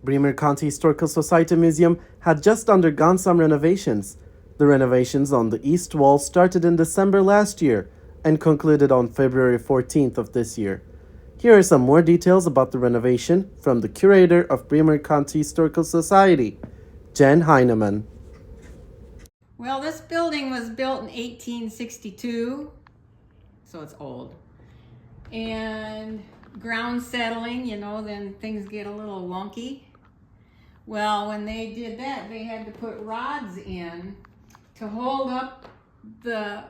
Bremer County Historical Society Museum had just undergone some renovations. The renovations on the east wall started in December last year and concluded on February 14th of this year. Here are some more details about the renovation from the curator of Bremer County Historical Society, Jen Heineman. Well, this building was built in 1862, so it's old. And ground settling, then things get a little wonky. Well, when they did that, they had to put rods in to hold up the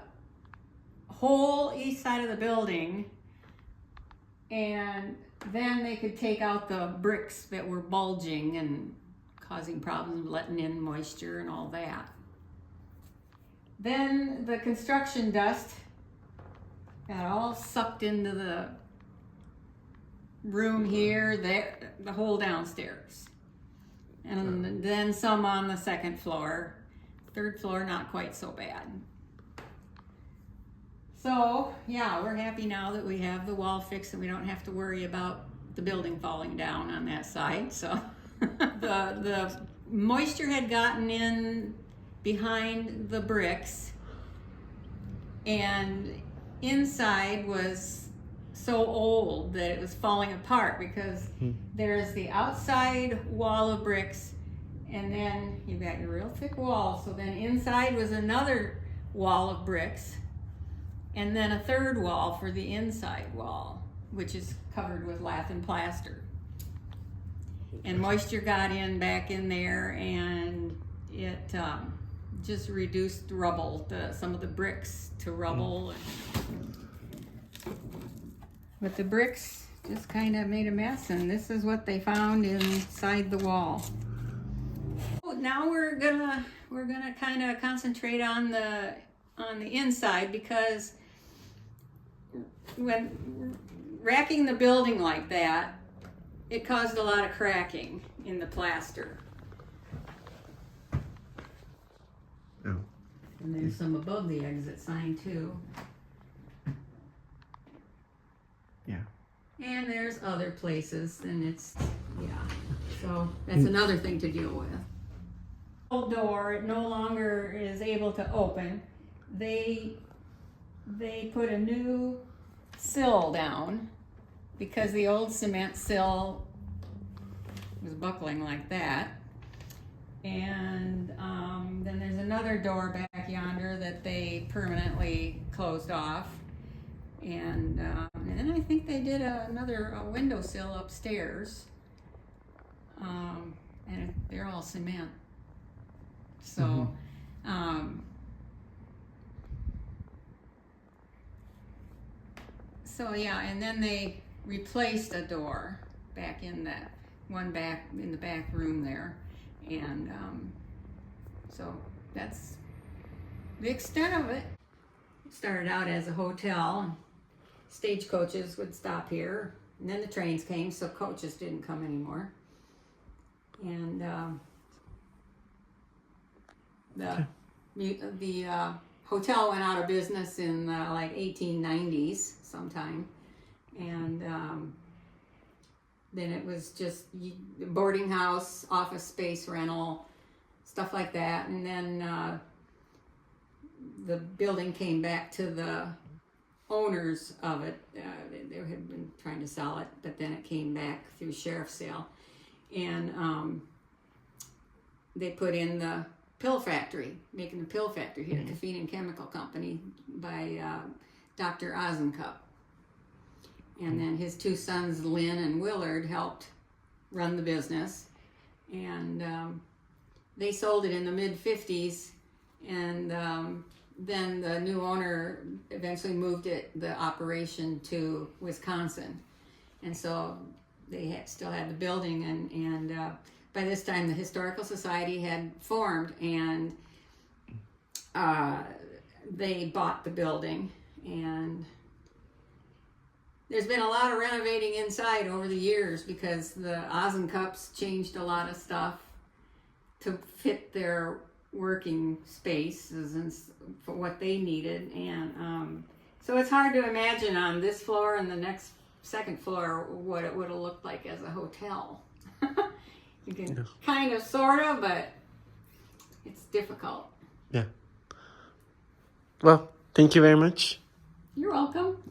whole east side of the building, and then they could take out the bricks that were bulging and causing problems, letting in moisture and all that. Then the construction dust got all sucked into the room here, there, the whole downstairs. And then some on the second floor. Third floor, not quite so bad. So, yeah, we're happy now that we have the wall fixed and we don't have to worry about the building falling down on that side. So the moisture had gotten in behind the bricks, and inside was so old that it was falling apart because there's the outside wall of bricks, and then you've got your real thick wall. So then inside was another wall of bricks, and then a third wall for the inside wall, which is covered with lath and plaster. And moisture got in back in there, and it just reduced rubble, some of the bricks to rubble. But the bricks just kind of made a mess, and this is what they found inside the wall. Now we're gonna kind of concentrate on the inside, because when racking the building like that, it caused a lot of cracking in the plaster. Oh. And there's some above the exit sign too. Yeah. And there's other places, and so that's another thing to deal with. Old door, it no longer is able to open. They put a new sill down because the old cement sill was buckling like that. And then there's another door back yonder that they permanently closed off. And then I think they did another windowsill upstairs. And they're all cement. So, and then they replaced a door back in that one back in the back room there. And so that's the extent of it. It started out as a hotel. Stagecoaches would stop here, and then the trains came, so coaches didn't come anymore. And the hotel went out of business in like 1890s sometime, and then it was just boarding house, office space rental, stuff like that. And then the building came back to the owners of it. They had been trying to sell it, but then it came back through sheriff's sale, and they put in the pill factory, making the pill factory here, Caffeine and Chemical Company by Dr. Ozenkup. And then his two sons, Lynn and Willard, helped run the business, and they sold it in the mid-50s, and then the new owner eventually moved the operation to Wisconsin, and so they still had the building, and by this time the Historical Society had formed, and they bought the building. And there's been a lot of renovating inside over the years because the Ozenkups changed a lot of stuff to fit their working spaces and for what they needed. And so it's hard to imagine on this floor and the second floor what it would have looked like as a hotel. You can kind of, sort of, but it's difficult. Yeah. Well, thank you very much. You're welcome.